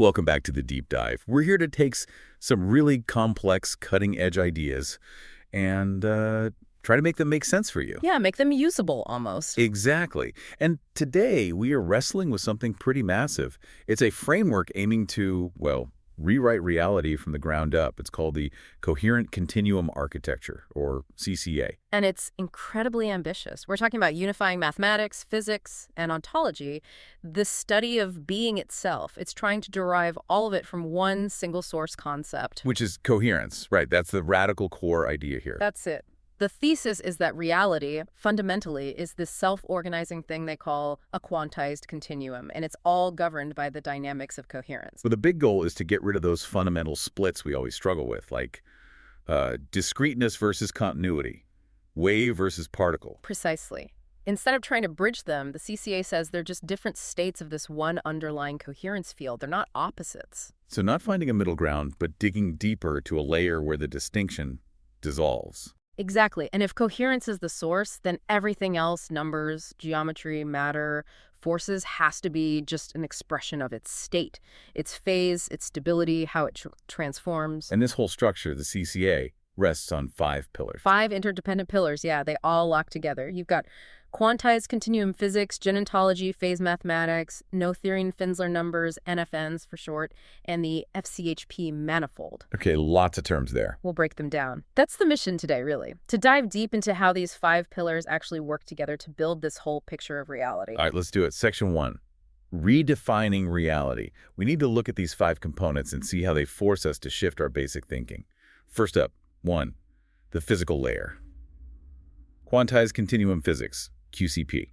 Welcome back to the deep dive. We're here to take some really complex, cutting-edge ideas and try to make them make sense for you. Yeah, make them usable almost. Exactly. And today we are wrestling with something pretty massive. It's a framework aiming to, well, rewrite reality from the ground up. It's called the Coherent Continuum Architecture, or CCA. And it's incredibly ambitious. We're talking about unifying mathematics, physics, and ontology, the study of being itself. It's trying to derive all of it from one single source concept. Which is coherence, right? That's the radical core idea here. That's it. The thesis is that reality, fundamentally, is this self-organizing thing they call a quantized continuum, and it's all governed by the dynamics of coherence. But the big goal is to get rid of those fundamental splits we always struggle with, like discreteness versus continuity, wave versus particle. Precisely. Instead of trying to bridge them, the CCA says they're just different states of this one underlying coherence field. They're not opposites. So not finding a middle ground, but digging deeper to a layer where the distinction dissolves. Exactly. And if coherence is the source, then everything else, numbers, geometry, matter, forces, has to be just an expression of its state, its phase, its stability, how it transforms. And this whole structure, the CCA, rests on 5 pillars. 5 interdependent pillars, yeah, they all lock together. You've got quantized continuum physics, genontology, phase mathematics, Noetherian-Finsler numbers, NFNs for short, and the FCHP manifold. Okay, lots of terms there. We'll break them down. That's the mission today, really, to dive deep into how these 5 pillars actually work together to build this whole picture of reality. All right, let's do it. Section 1, redefining reality. We need to look at these 5 components and see how they force us to shift our basic thinking. First up, 1, the physical layer. Quantized continuum physics, QCP.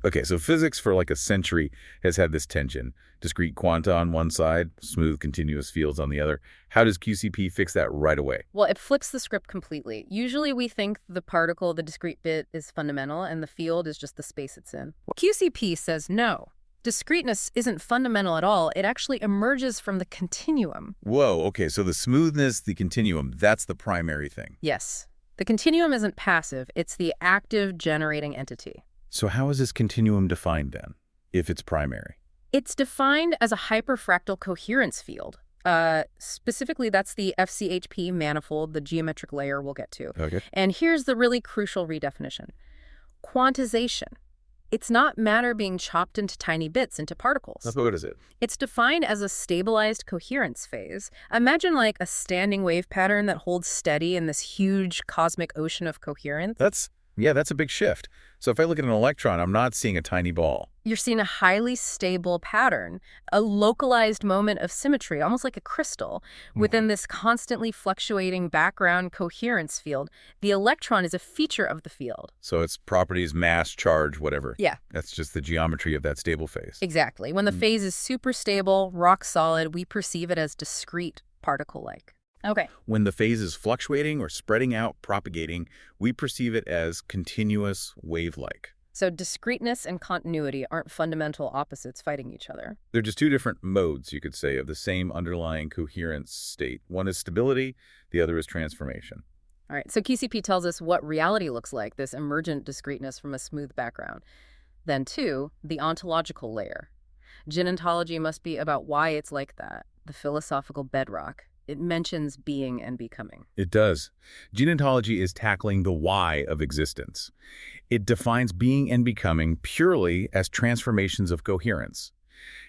Okay, so physics for like a century has had this tension. Discrete quanta on one side, smooth continuous fields on the other. How does QCP fix that right away? Well, it flips the script completely. Usually we think the particle, the discrete bit, is fundamental and the field is just the space it's in. QCP says no. Discreteness isn't fundamental at all. It actually emerges from the continuum. Whoa, okay, so the smoothness, the continuum, that's the primary thing. Yes. The continuum isn't passive. It's the active generating entity. So how is this continuum defined then, if it's primary? It's defined as a hyperfractal coherence field. Specifically, that's the FCHP manifold, the geometric layer we'll get to. Okay. And here's the really crucial redefinition. Quantization. It's not matter being chopped into tiny bits, into particles. What is it? It's defined as a stabilized coherence phase. Imagine like a standing wave pattern that holds steady in this huge cosmic ocean of coherence. That's a big shift. So if I look at an electron, I'm not seeing a tiny ball. You're seeing a highly stable pattern, a localized moment of symmetry, almost like a crystal, within this constantly fluctuating background coherence field. The electron is a feature of the field. So its properties, mass, charge, whatever. Yeah. That's just the geometry of that stable phase. Exactly. When the phase is super stable, rock solid, we perceive it as discrete, particle-like. Okay. When the phase is fluctuating or spreading out, propagating, we perceive it as continuous, wave-like. So discreteness and continuity aren't fundamental opposites fighting each other. They're just 2 different modes, you could say, of the same underlying coherence state. One is stability, the other is transformation. All right, so QCP tells us what reality looks like, this emergent discreteness from a smooth background. Then 2, the ontological layer. Genontology must be about why it's like that, the philosophical bedrock. It mentions being and becoming. It does. Genontology is tackling the why of existence. It defines being and becoming purely as transformations of coherence.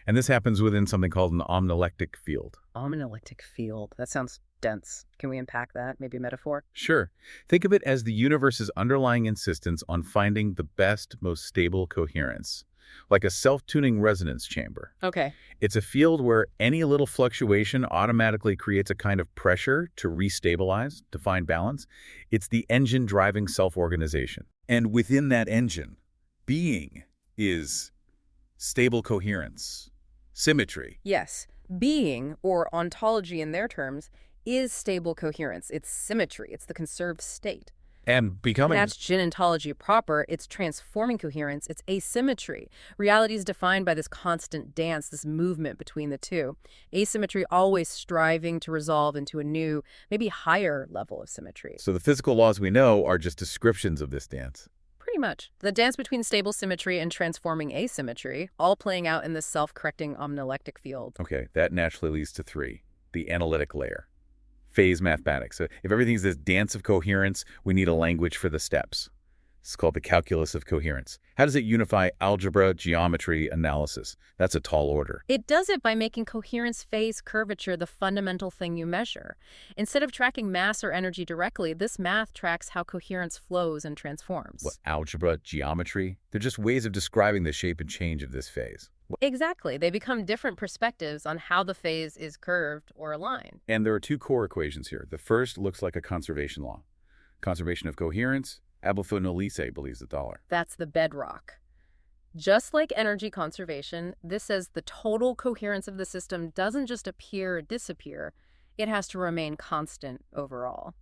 And this happens within something called an omnilectic field. Omnilectic field. That sounds dense. Can we unpack that? Maybe a metaphor? Sure. Think of it as the universe's underlying insistence on finding the best, most stable coherence. Like a self-tuning resonance chamber. Okay. It's a field where any little fluctuation automatically creates a kind of pressure to restabilize, to find balance. It's the engine driving self-organization. And within that engine, being is stable coherence, symmetry. Yes. Being, or ontology in their terms, is stable coherence. It's symmetry. It's the conserved state. And becoming... That's genontology proper. It's transforming coherence. It's asymmetry. Reality is defined by this constant dance, this movement between the two. Asymmetry always striving to resolve into a new, maybe higher level of symmetry. So the physical laws we know are just descriptions of this dance. Pretty much. The dance between stable symmetry and transforming asymmetry, all playing out in this self-correcting omnilectic field. Okay, that naturally leads to 3, the analytic layer. Phase mathematics. So if everything's this dance of coherence, we need a language for the steps. It's called the calculus of coherence. How does it unify algebra, geometry, analysis? That's a tall order. It does it by making coherence phase curvature the fundamental thing you measure. Instead of tracking mass or energy directly, this math tracks how coherence flows and transforms. What, algebra, geometry? They're just ways of describing the shape and change of this phase. Exactly. They become different perspectives on how the phase is curved or aligned. And there are 2 core equations here. The first looks like a conservation law. Conservation of coherence. Abelfo Nolise believes the dollar. That's the bedrock. Just like energy conservation, this says the total coherence of the system doesn't just appear or disappear, it has to remain constant overall.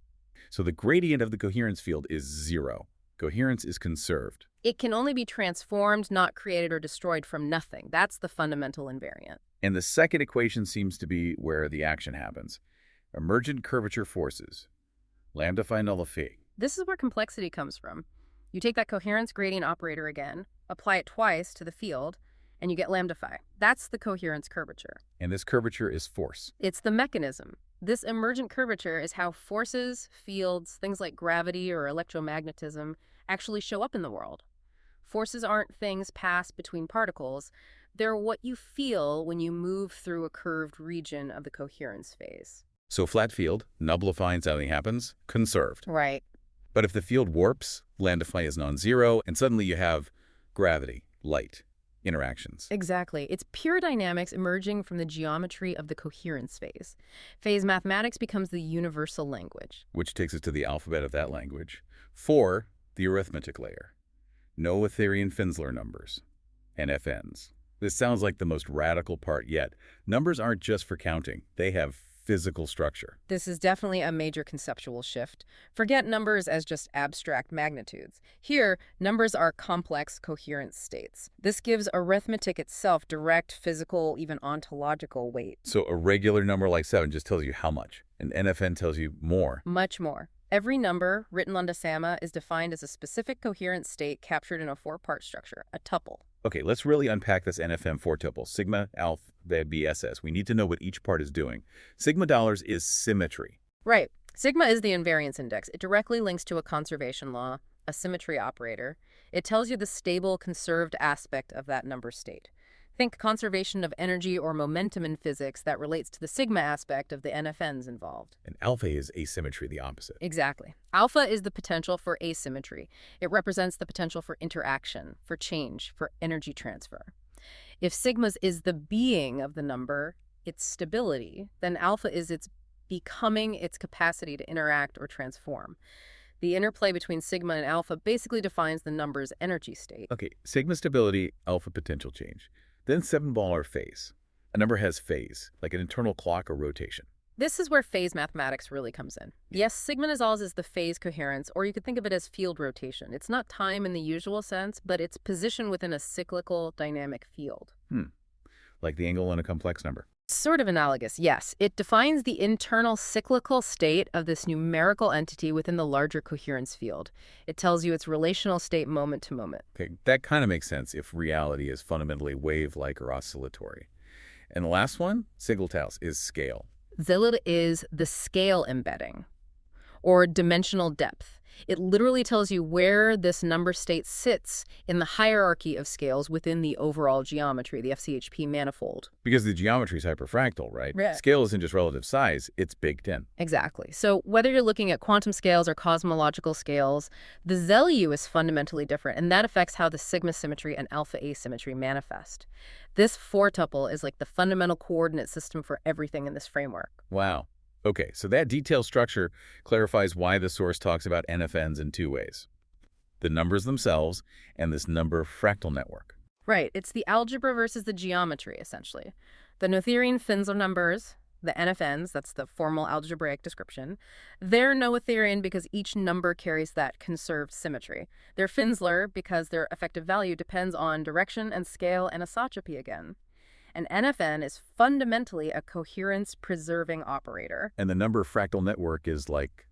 So the gradient of the coherence field is 0. Coherence is conserved. It can only be transformed, not created or destroyed from nothing. That's the fundamental invariant. And the second equation seems to be where the action happens. Emergent curvature forces. Lambda phi null phi. This is where complexity comes from. You take that coherence gradient operator again, apply it twice to the field, and you get lambda phi. That's the coherence curvature. And this curvature is force. It's the mechanism. This emergent curvature is how forces, fields, things like gravity or electromagnetism actually show up in the world. Forces aren't things passed between particles. They're what you feel when you move through a curved region of the coherence phase. So flat field, nullifying something happens, conserved. Right. But if the field warps, lambda phi is non-zero, and suddenly you have gravity, light, interactions. Exactly. It's pure dynamics emerging from the geometry of the coherence phase. Phase mathematics becomes the universal language. Which takes us to the alphabet of that language. 4, the arithmetic layer. Noetherian Finsler numbers, NFNs. This sounds like the most radical part yet. Numbers aren't just for counting. They have physical structure. This is definitely a major conceptual shift. Forget numbers as just abstract magnitudes. Here, numbers are complex coherence states. This gives arithmetic itself direct, physical, even ontological weight. So a regular number like 7 just tells you how much. An NFN tells you more. Much more. Every number, written on Dasama, is defined as a specific coherence state captured in a 4-part structure, a tuple. Okay, let's really unpack this NFM 4 tuple. Sigma, alpha, BSS. We need to know what each part is doing. Sigma dollars is symmetry. Right. Sigma is the invariance index. It directly links to a conservation law, a symmetry operator. It tells you the stable, conserved aspect of that number state. Think conservation of energy or momentum in physics that relates to the sigma aspect of the NFNs involved. And alpha is asymmetry, the opposite. Exactly. Alpha is the potential for asymmetry. It represents the potential for interaction, for change, for energy transfer. If sigma is the being of the number, its stability, then alpha is its becoming, its capacity to interact or transform. The interplay between sigma and alpha basically defines the number's energy state. Okay, sigma stability, alpha potential change. Then 7-baller phase. A number has phase, like an internal clock or rotation. This is where phase mathematics really comes in. Yes, sigma Nizals is the phase coherence, or you could think of it as field rotation. It's not time in the usual sense, but it's position within a cyclical dynamic field. Like the angle in a complex number. Sort of analogous, yes. It defines the internal cyclical state of this numerical entity within the larger coherence field. It tells you its relational state moment to moment. Okay, that kind of makes sense if reality is fundamentally wave-like or oscillatory. And the last one, Singletails, is scale. Zilid is the scale embedding, or dimensional depth. It literally tells you where this number state sits in the hierarchy of scales within the overall geometry, the FCHP manifold. Because the geometry is hyperfractal, right? Right. Scale isn't just relative size, it's baked in. Exactly. So whether you're looking at quantum scales or cosmological scales, the ZLU is fundamentally different, and that affects how the sigma symmetry and alpha asymmetry manifest. This 4-tuple is like the fundamental coordinate system for everything in this framework. Wow. Okay, so that detailed structure clarifies why the source talks about NFNs in 2 ways. The numbers themselves and this number fractal network. Right. It's the algebra versus the geometry, essentially. The Noetherian Finsler numbers, the NFNs, that's the formal algebraic description, they're Noetherian because each number carries that conserved symmetry. They're Finsler because their effective value depends on direction and scale and anisotropy again. An NFN is fundamentally a coherence-preserving operator. And the number fractal network is like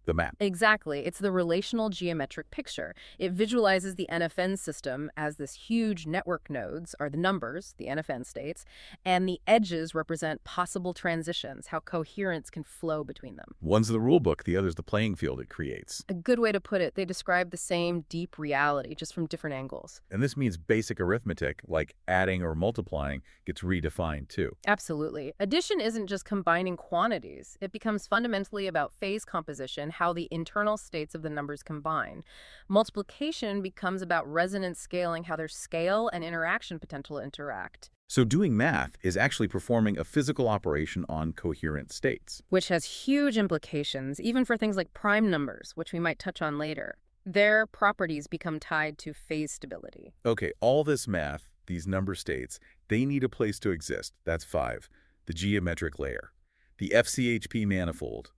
the map. Exactly. It's the relational geometric picture. It visualizes the NFN system as this huge network nodes are the numbers, the NFN states, and the edges represent possible transitions, how coherence can flow between them. One's the rule book, the other's the playing field it creates. A good way to put it, they describe the same deep reality, just from different angles. And this means basic arithmetic, like adding or multiplying, gets redefined too. Absolutely. Addition isn't just combining quantities. It becomes fundamentally about phase composition, how the internal states of the numbers combine. Multiplication becomes about resonance scaling, how their scale and interaction potential interact. So doing math is actually performing a physical operation on coherent states. Which has huge implications, even for things like prime numbers, which we might touch on later. Their properties become tied to phase stability. Okay, all this math, these number states, they need a place to exist. That's 5. The geometric layer, the FCHP manifold,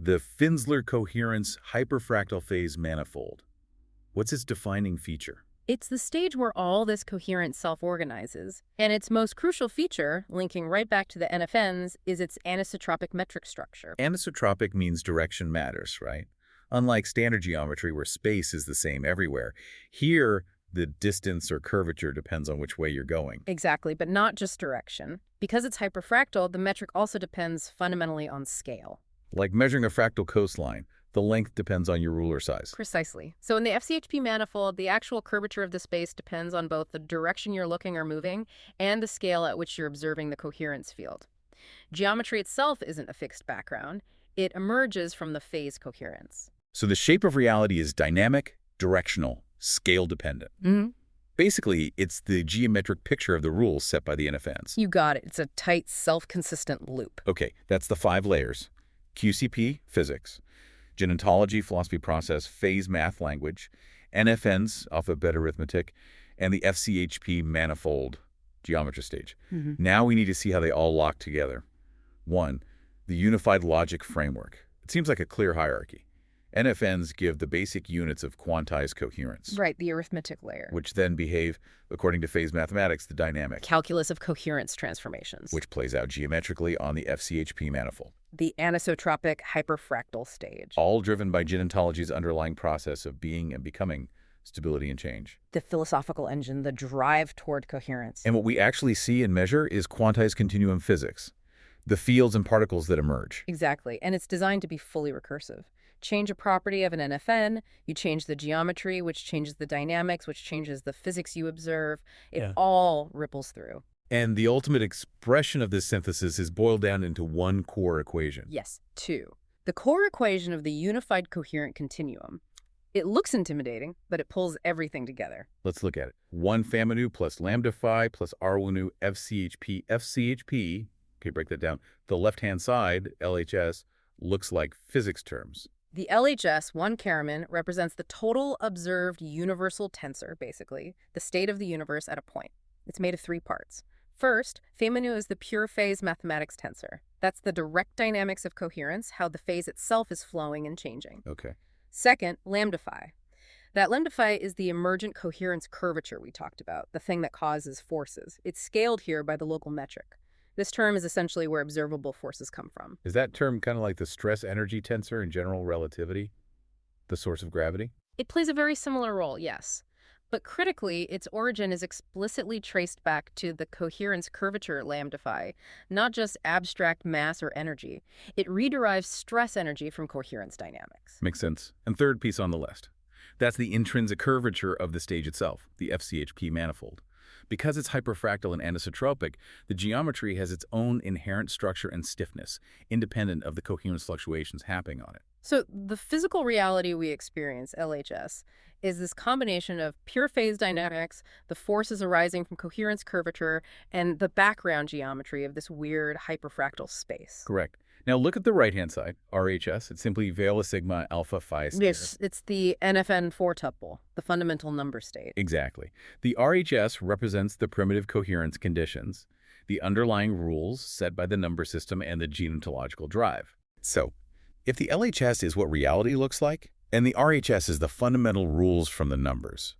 the Finsler coherence hyperfractal phase manifold. What's its defining feature? It's the stage where all this coherence self-organizes, and its most crucial feature, linking right back to the NFNs, is its anisotropic metric structure. Anisotropic means direction matters, right? Unlike standard geometry where space is the same everywhere, here the distance or curvature depends on which way you're going. Exactly, but not just direction. Because it's hyperfractal, the metric also depends fundamentally on scale. Like measuring a fractal coastline, the length depends on your ruler size. Precisely. So in the FCHP manifold, the actual curvature of the space depends on both the direction you're looking or moving and the scale at which you're observing the coherence field. Geometry itself isn't a fixed background. It emerges from the phase coherence. So the shape of reality is dynamic, directional, scale-dependent. Basically, it's the geometric picture of the rules set by the NFNs. You got it. It's a tight, self-consistent loop. Okay, that's the 5 layers. QCP, physics. Genentology, philosophy process, phase math language. NFNs, alphabet arithmetic. And the FCHP manifold, geometry stage. Now we need to see how they all lock together. 1. The unified logic framework. It seems like a clear hierarchy. NFNs give the basic units of quantized coherence. Right, the arithmetic layer. Which then behave, according to phase mathematics, the dynamic. Calculus of coherence transformations. Which plays out geometrically on the FCHP manifold. The anisotropic hyperfractal stage. All driven by genentology's underlying process of being and becoming, stability and change. The philosophical engine, the drive toward coherence. And what we actually see and measure is quantized continuum physics. The fields and particles that emerge. Exactly, and it's designed to be fully recursive. Change a property of an NFN, you change the geometry, which changes the dynamics, which changes the physics you observe. It all ripples through. And the ultimate expression of this synthesis is boiled down into one core equation. Yes, 2. The core equation of the unified coherent continuum. It looks intimidating, but it pulls everything together. Let's look at it. 1 Faminu plus lambda phi plus R1 FCHP. FCHP, okay, break that down. The left-hand side, LHS, looks like physics terms. The LHS, 1 Karaman, represents the total observed universal tensor, basically, the state of the universe at a point. It's made of 3 parts. First, Faminu is the pure phase mathematics tensor. That's the direct dynamics of coherence, how the phase itself is flowing and changing. Okay. Second, lambda phi. That lambda phi is the emergent coherence curvature we talked about, the thing that causes forces. It's scaled here by the local metric. This term is essentially where observable forces come from. Is that term kind of like the stress-energy tensor in general relativity, the source of gravity? It plays a very similar role, yes. But critically, its origin is explicitly traced back to the coherence curvature lambda phi, not just abstract mass or energy. It rederives stress energy from coherence dynamics. Makes sense. And third piece on the list. That's the intrinsic curvature of the stage itself, the FCHP manifold. Because it's hyperfractal and anisotropic, the geometry has its own inherent structure and stiffness, independent of the coherence fluctuations happening on it. So the physical reality we experience, LHS, is this combination of pure phase dynamics, the forces arising from coherence curvature, and the background geometry of this weird hyperfractal space. Correct. Now look at the right-hand side, RHS. It's simply Vela sigma alpha phi squared. Yes, it's the NFN 4-tuple, the fundamental number state. Exactly. The RHS represents the primitive coherence conditions, the underlying rules set by the number system and the genentological drive. So, if the LHS is what reality looks like, and the RHS is the fundamental rules from the numbers,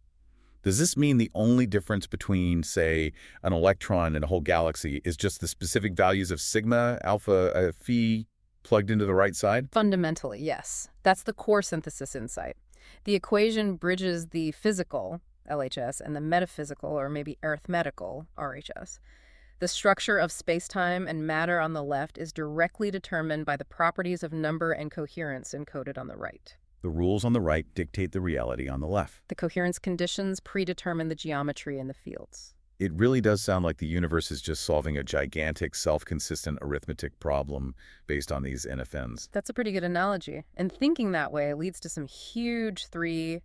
does this mean the only difference between, say, an electron and a whole galaxy is just the specific values of sigma, alpha, phi, plugged into the right side? Fundamentally, yes. That's the core synthesis insight. The equation bridges the physical, LHS, and the metaphysical, or maybe arithmetical, RHS. The structure of spacetime and matter on the left is directly determined by the properties of number and coherence encoded on the right. The rules on the right dictate the reality on the left. The coherence conditions predetermine the geometry in the fields. It really does sound like the universe is just solving a gigantic, self-consistent arithmetic problem based on these NFNs. That's a pretty good analogy. And thinking that way leads to some huge three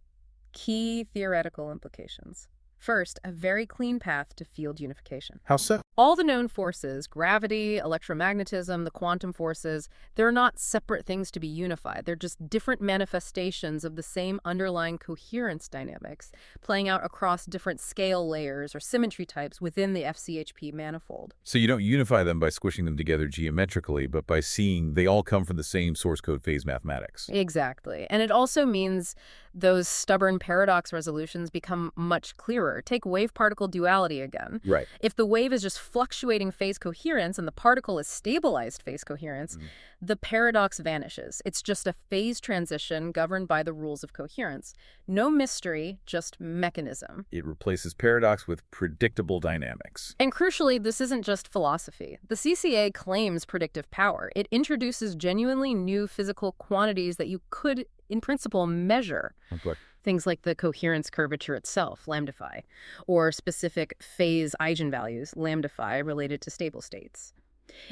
key theoretical implications. First, a very clean path to field unification. How so? All the known forces, gravity, electromagnetism, the quantum forces, they're not separate things to be unified. They're just different manifestations of the same underlying coherence dynamics playing out across different scale layers or symmetry types within the FCHP manifold. So you don't unify them by squishing them together geometrically, but by seeing they all come from the same source code phase mathematics. Exactly. And it also means those stubborn paradox resolutions become much clearer. Take wave-particle duality again. Right. If the wave is just fluctuating phase coherence and the particle is stabilized phase coherence, the paradox vanishes. It's just a phase transition governed by the rules of coherence. No mystery, just mechanism. It replaces paradox with predictable dynamics. And crucially, this isn't just philosophy. The CCA claims predictive power. It introduces genuinely new physical quantities that you could, in principle, measure. Okay. Things like the coherence curvature itself, lambda phi, or specific phase eigenvalues, lambda phi, related to stable states.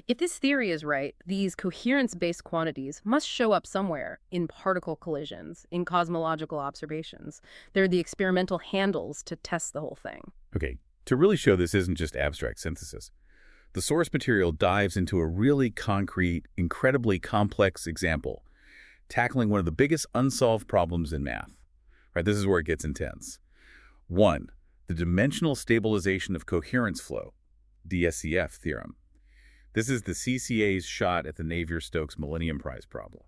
If this theory is right, these coherence-based quantities must show up somewhere in particle collisions, in cosmological observations. They're the experimental handles to test the whole thing. Okay, to really show this isn't just abstract synthesis, the source material dives into a really concrete, incredibly complex example, tackling one of the biggest unsolved problems in math. Right, this is where it gets intense. 1. The dimensional stabilization of coherence flow, DSCF theorem. This is the CCA's shot at the Navier-Stokes Millennium Prize problem.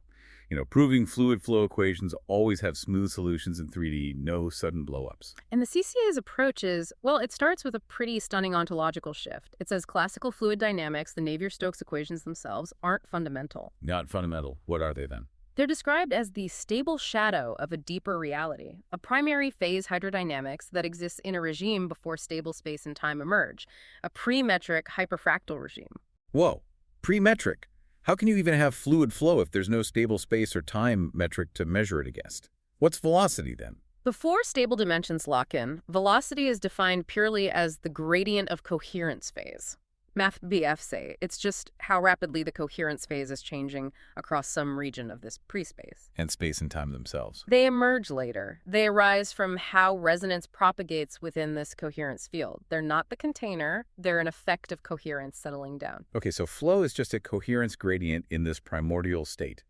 Proving fluid flow equations always have smooth solutions in 3D, no sudden blowups. And the CCA's approach is, well, it starts with a pretty stunning ontological shift. It says classical fluid dynamics, the Navier-Stokes equations themselves, aren't fundamental. Not fundamental. What are they then? They're described as the stable shadow of a deeper reality, a primary phase hydrodynamics that exists in a regime before stable space and time emerge, a pre-metric hyperfractal regime. Whoa, pre-metric. How can you even have fluid flow if there's no stable space or time metric to measure it against? What's velocity then? Before stable dimensions lock in, velocity is defined purely as the gradient of coherence phase. Math BF say it's just how rapidly the coherence phase is changing across some region of this pre-space. And space and time themselves. They emerge later. They arise from how resonance propagates within this coherence field. They're not the container. They're an effect of coherence settling down. Okay, so flow is just a coherence gradient in this primordial state.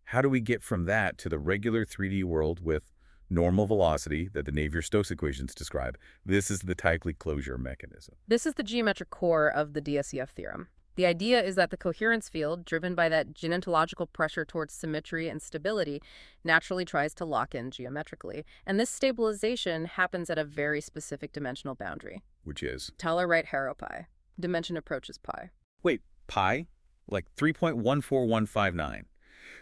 How do we get from that to the regular 3D world with normal velocity that the Navier-Stokes equations describe? This is the tightly closure mechanism. This is the geometric core of the DSCF theorem. The idea is that the coherence field, driven by that geontological pressure towards symmetry and stability, naturally tries to lock in geometrically. And this stabilization happens at a very specific dimensional boundary. Which is? Taylor right Harrow pi. Dimension approaches pi. Wait, pi? Like 3.14159.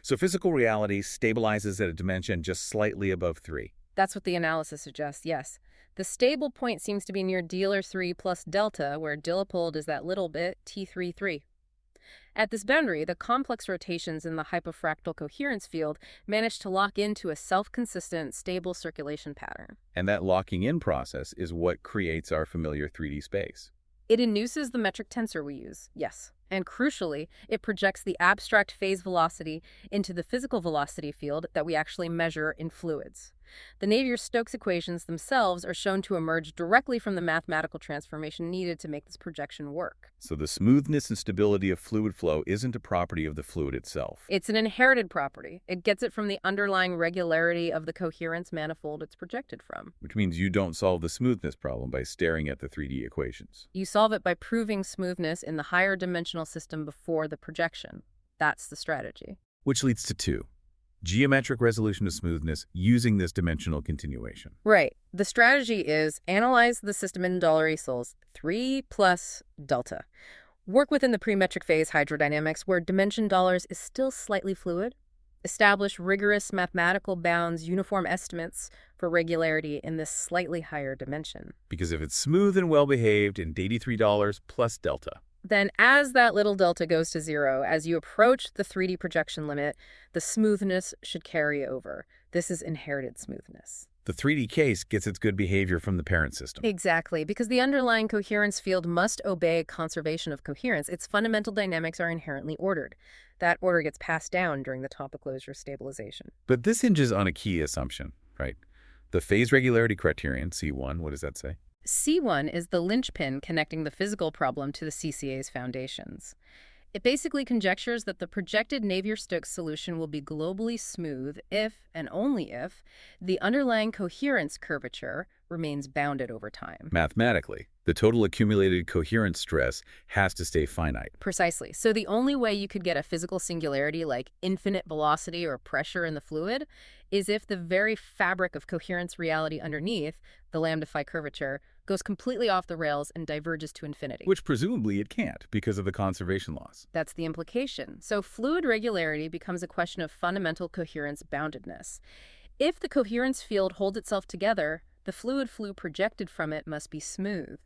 So physical reality stabilizes at a dimension just slightly above 3. That's what the analysis suggests, yes. The stable point seems to be near Dieler 3 plus delta, where Dillepold is that little bit, T33. At this boundary, the complex rotations in the hyperfractal coherence field manage to lock into a self-consistent, stable circulation pattern. And that locking in process is what creates our familiar 3D space. It induces the metric tensor we use, yes. And crucially, it projects the abstract phase velocity into the physical velocity field that we actually measure in fluids. The Navier-Stokes equations themselves are shown to emerge directly from the mathematical transformation needed to make this projection work. So the smoothness and stability of fluid flow isn't a property of the fluid itself. It's an inherited property. It gets it from the underlying regularity of the coherence manifold it's projected from. Which means you don't solve the smoothness problem by staring at the 3D equations. You solve it by proving smoothness in the higher dimensional system before the projection. That's the strategy. Which leads to 2. Geometric resolution of smoothness using this dimensional continuation. Right. The strategy is analyze the system in $equals 3 plus delta. Work within the premetric phase hydrodynamics where dimension dollars is still slightly fluid. Establish rigorous mathematical bounds, uniform estimates for regularity in this slightly higher dimension. Because if it's smooth and well-behaved in $83 plus delta. Then as that little delta goes to zero, as you approach the 3D projection limit, the smoothness should carry over. This is inherited smoothness. The 3D case gets its good behavior from the parent system. Exactly, because the underlying coherence field must obey conservation of coherence. Its fundamental dynamics are inherently ordered. That order gets passed down during the topic closure stabilization. But this hinges on a key assumption, right? The phase regularity criterion, C1, what does that say? C1 is the linchpin connecting the physical problem to the CCA's foundations. It basically conjectures that the projected Navier-Stokes solution will be globally smooth if, and only if, the underlying coherence curvature remains bounded over time. Mathematically, the total accumulated coherence stress has to stay finite. Precisely. So the only way you could get a physical singularity like infinite velocity or pressure in the fluid is if the very fabric of coherence reality underneath, the lambda phi curvature, goes completely off the rails and diverges to infinity. Which presumably it can't because of the conservation laws. That's the implication. So fluid regularity becomes a question of fundamental coherence boundedness. If the coherence field holds itself together, the fluid flow projected from it must be smooth.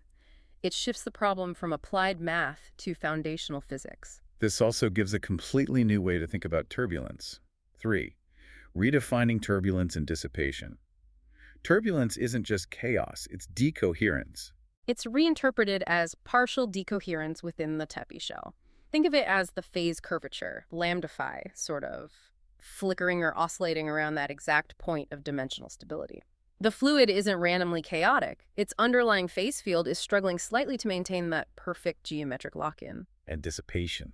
It shifts the problem from applied math to foundational physics. This also gives a completely new way to think about turbulence. 3. Redefining turbulence and dissipation. Turbulence isn't just chaos, it's decoherence. It's reinterpreted as partial decoherence within the Tepe shell. Think of it as the phase curvature, lambda phi, sort of flickering or oscillating around that exact point of dimensional stability. The fluid isn't randomly chaotic. Its underlying phase field is struggling slightly to maintain that perfect geometric lock-in. And dissipation.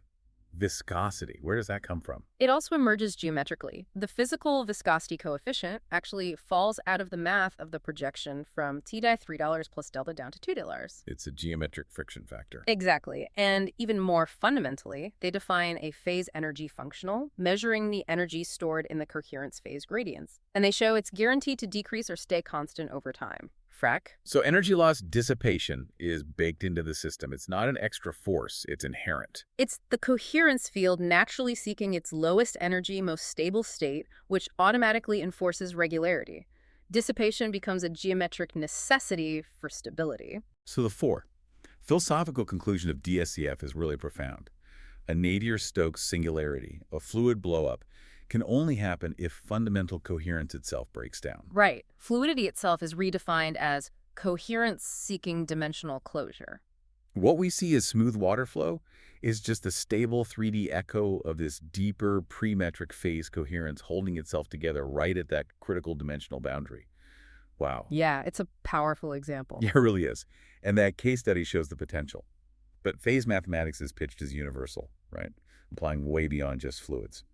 Viscosity, where does that come from? It also emerges geometrically. The physical viscosity coefficient actually falls out of the math of the projection from $3 plus delta down to $2. It's a geometric friction factor. Exactly. And even more fundamentally, they define a phase energy functional, measuring the energy stored in the coherence phase gradients. And they show it's guaranteed to decrease or stay constant over time. Frac? So energy loss dissipation is baked into the system. It's not an extra force, it's inherent. It's the coherence field naturally seeking its lowest energy, most stable state, which automatically enforces regularity. Dissipation becomes a geometric necessity for stability. So the 4. Philosophical conclusion of DSCF is really profound. A Navier-Stokes singularity, a fluid blowup, can only happen if fundamental coherence itself breaks down. Right. Fluidity itself is redefined as coherence-seeking dimensional closure. What we see as smooth water flow is just a stable 3D echo of this deeper premetric phase coherence holding itself together right at that critical dimensional boundary. Wow. Yeah, it's a powerful example. Yeah, it really is. And that case study shows the potential. But phase mathematics is pitched as universal, right? Applying way beyond just fluids.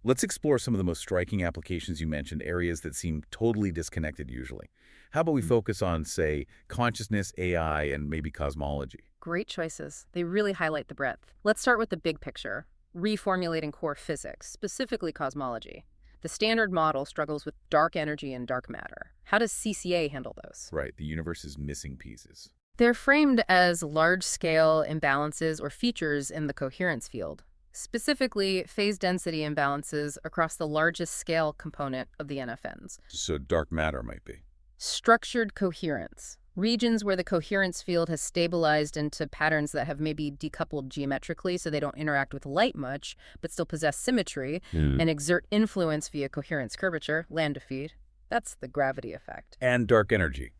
Let's explore some of the most striking applications you mentioned, areas that seem totally disconnected usually. How about we focus on, say, consciousness, AI, and maybe cosmology? Great choices. They really highlight the breadth. Let's start with the big picture, reformulating core physics, specifically cosmology. The standard model struggles with dark energy and dark matter. How does CCA handle those? Right, the universe is missing pieces. They're framed as large-scale imbalances or features in the coherence field. Specifically, phase density imbalances across the largest scale component of the NFNs. So dark matter might be. Structured coherence. Regions where the coherence field has stabilized into patterns that have maybe decoupled geometrically so they don't interact with light much, but still possess symmetry and exert influence via coherence curvature, lambda phi. That's the gravity effect. And dark energy,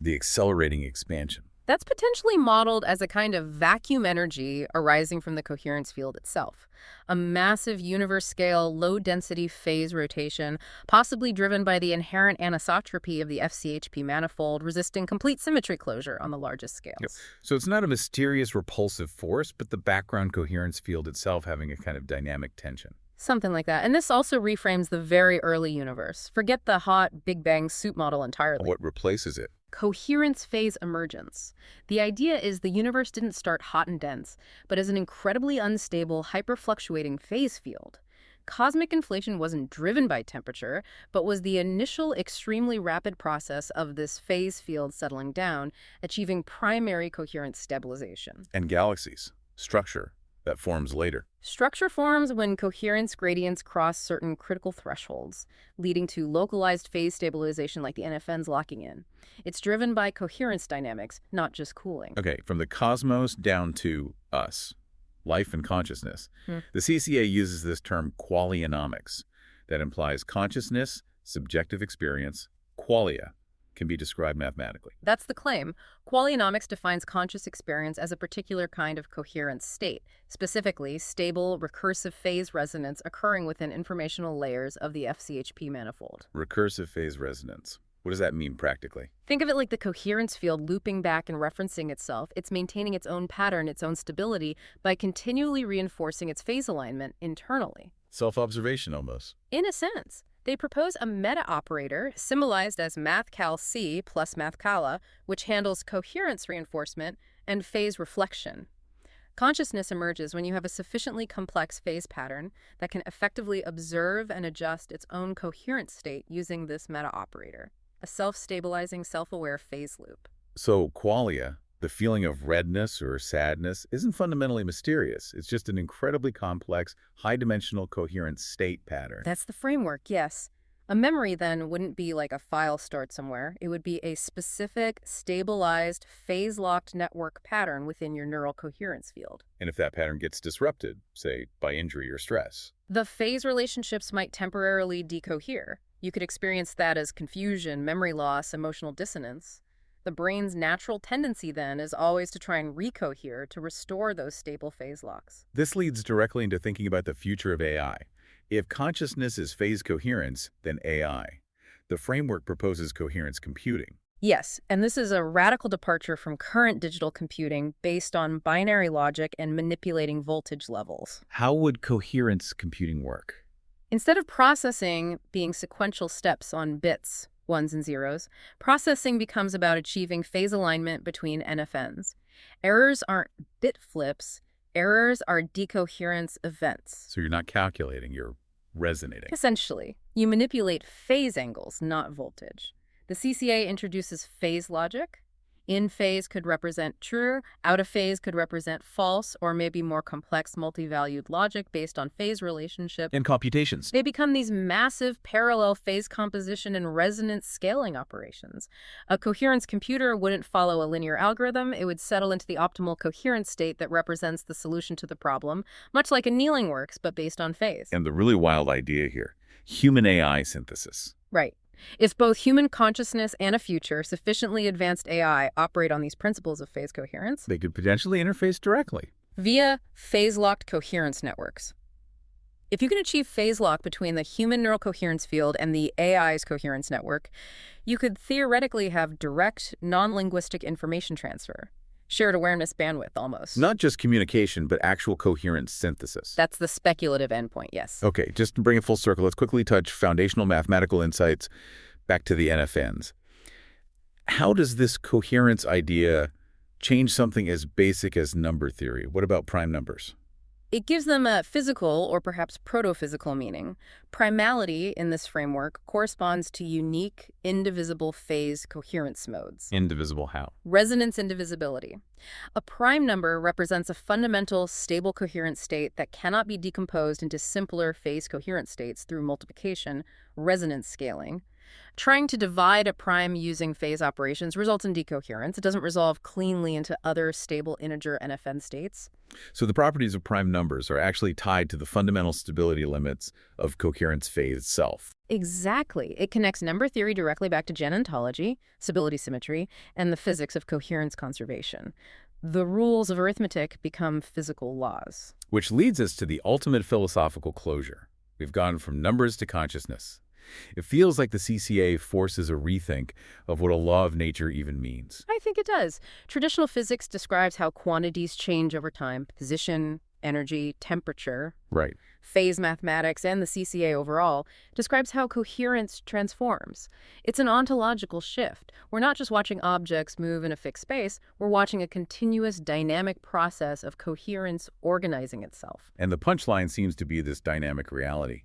the accelerating expansion. That's potentially modeled as a kind of vacuum energy arising from the coherence field itself. A massive universe-scale, low-density phase rotation, possibly driven by the inherent anisotropy of the FCHP manifold, resisting complete symmetry closure on the largest scales. Yep. So it's not a mysterious repulsive force, but the background coherence field itself having a kind of dynamic tension. Something like that. And this also reframes the very early universe. Forget the hot Big Bang soup model entirely. What replaces it? Coherence phase emergence. The idea is the universe didn't start hot and dense, but as an incredibly unstable, hyperfluctuating phase field. Cosmic inflation wasn't driven by temperature, but was the initial extremely rapid process of this phase field settling down, achieving primary coherence stabilization. And galaxies. structure that forms later. Structure forms when coherence gradients cross certain critical thresholds, leading to localized phase stabilization like the NFNs locking in. It's driven by coherence dynamics, not just cooling. Okay, from the cosmos down to us, life and consciousness. Hmm. The CCA uses this term qualionomics that implies consciousness, subjective experience, qualia, can be described mathematically. That's the claim. Qualionomics defines conscious experience as a particular kind of coherent state, specifically stable, recursive phase resonance occurring within informational layers of the FCHP manifold. Recursive phase resonance. What does that mean practically? Think of it like the coherence field looping back and referencing itself. It's maintaining its own pattern, its own stability, by continually reinforcing its phase alignment internally. Self-observation almost. In a sense. They propose a meta-operator, symbolized as mathcal-C plus mathcala, which handles coherence reinforcement and phase reflection. Consciousness emerges when you have a sufficiently complex phase pattern that can effectively observe and adjust its own coherent state using this meta-operator, a self-stabilizing, self-aware phase loop. So qualia, the feeling of redness or sadness, isn't fundamentally mysterious. It's just an incredibly complex, high-dimensional coherent state pattern. That's the framework, yes. A memory, then, wouldn't be like a file stored somewhere. It would be a specific, stabilized, phase-locked network pattern within your neural coherence field. And if that pattern gets disrupted, say, by injury or stress, the phase relationships might temporarily decohere. You could experience that as confusion, memory loss, emotional dissonance. The brain's natural tendency, then, is always to try and recohere to restore those stable phase locks. this leads directly into thinking about the future of AI. If consciousness is phase coherence, then AI. The framework proposes coherence computing. Yes, and this is a radical departure from current digital computing based on binary logic and manipulating voltage levels. How would coherence computing work? Instead of processing being sequential steps on bits, ones and zeros, processing becomes about achieving phase alignment between NFNs. Errors aren't bit flips, errors are decoherence events. So you're not calculating, you're resonating. Essentially, you manipulate phase angles, not voltage. The CCA introduces phase logic. In phase could represent true, out of phase could represent false, or maybe more complex multi-valued logic based on phase relationships. And computations. They become these massive parallel phase composition and resonance scaling operations. A coherence computer wouldn't follow a linear algorithm. It would settle into the optimal coherence state that represents the solution to the problem, much like annealing works, but based on phase. And the really wild idea here, human AI synthesis. Right. If both human consciousness and a future sufficiently advanced AI operate on these principles of phase coherence, They could potentially interface directly. via phase-locked coherence networks. If you can achieve phase lock between the human neural coherence field and the AI's coherence network, you could theoretically have direct, non-linguistic information transfer. Shared awareness bandwidth, almost. Not just communication, but actual coherent synthesis. That's the speculative endpoint, yes. Okay, just to bring it full circle, let's quickly touch foundational mathematical insights back to the NFNs. How does this coherence idea change something as basic as number theory? What about prime numbers? It gives them a physical or perhaps proto-physical meaning. Primality in this framework corresponds to unique, indivisible phase coherence modes. Indivisible how? Resonance indivisibility. A prime number represents a fundamental, stable coherent state that cannot be decomposed into simpler phase coherent states through multiplication, resonance scaling. Trying to divide a prime using phase operations results in decoherence. It doesn't resolve cleanly into other stable integer NFN states. So the properties of prime numbers are actually tied to the fundamental stability limits of coherence phase itself. Exactly. It connects number theory directly back to Gen ontology, stability symmetry, and the physics of coherence conservation. The rules of arithmetic become physical laws. Which leads us to the ultimate philosophical closure. We've gone from numbers to consciousness. It feels like the CCA forces a rethink of what a law of nature even means. I think it does. Traditional physics describes how quantities change over time: position, energy, temperature. Right. Phase mathematics and the CCA overall describes how coherence transforms. It's an ontological shift. We're not just watching objects move in a fixed space, we're watching a continuous dynamic process of coherence organizing itself. And the punchline seems to be this dynamic reality.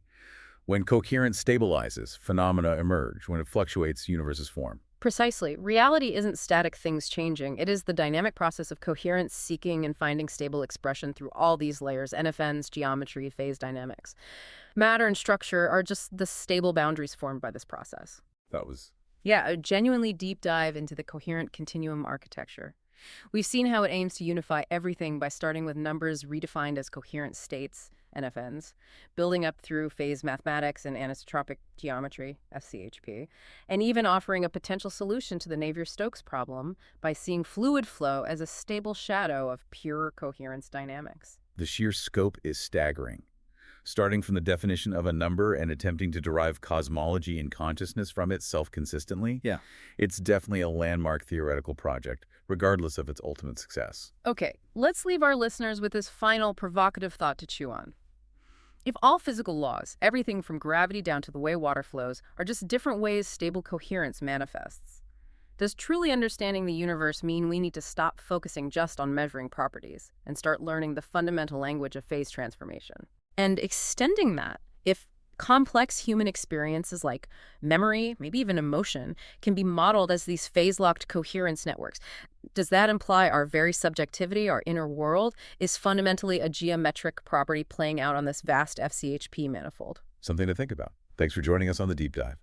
When coherence stabilizes, phenomena emerge. When it fluctuates, universes form. Precisely. Reality isn't static things changing. It is the dynamic process of coherence, seeking, and finding stable expression through all these layers: NFNs, geometry, phase dynamics. Matter and structure are just the stable boundaries formed by this process. That was Yeah, a genuinely deep dive into the coherent continuum architecture. We've seen how it aims to unify everything by starting with numbers redefined as coherent states, NFNs, building up through phase mathematics and anisotropic geometry, FCHP, and even offering a potential solution to the Navier-Stokes problem by seeing fluid flow as a stable shadow of pure coherence dynamics. the sheer scope is staggering. Starting from the definition of a number and attempting to derive cosmology and consciousness from it self-consistently, Yeah. it's definitely a landmark theoretical project, regardless of its ultimate success. Okay, let's leave our listeners with this final provocative thought to chew on. If all physical laws, everything from gravity down to the way water flows, are just different ways stable coherence manifests, does truly understanding the universe mean we need to stop focusing just on measuring properties and start learning the fundamental language of phase transformation? And extending that, if complex human experiences like memory, maybe even emotion, can be modeled as these phase-locked coherence networks, does that imply our very subjectivity, our inner world, is fundamentally a geometric property playing out on this vast FCHP manifold? Something to think about. Thanks for joining us on The Deep Dive.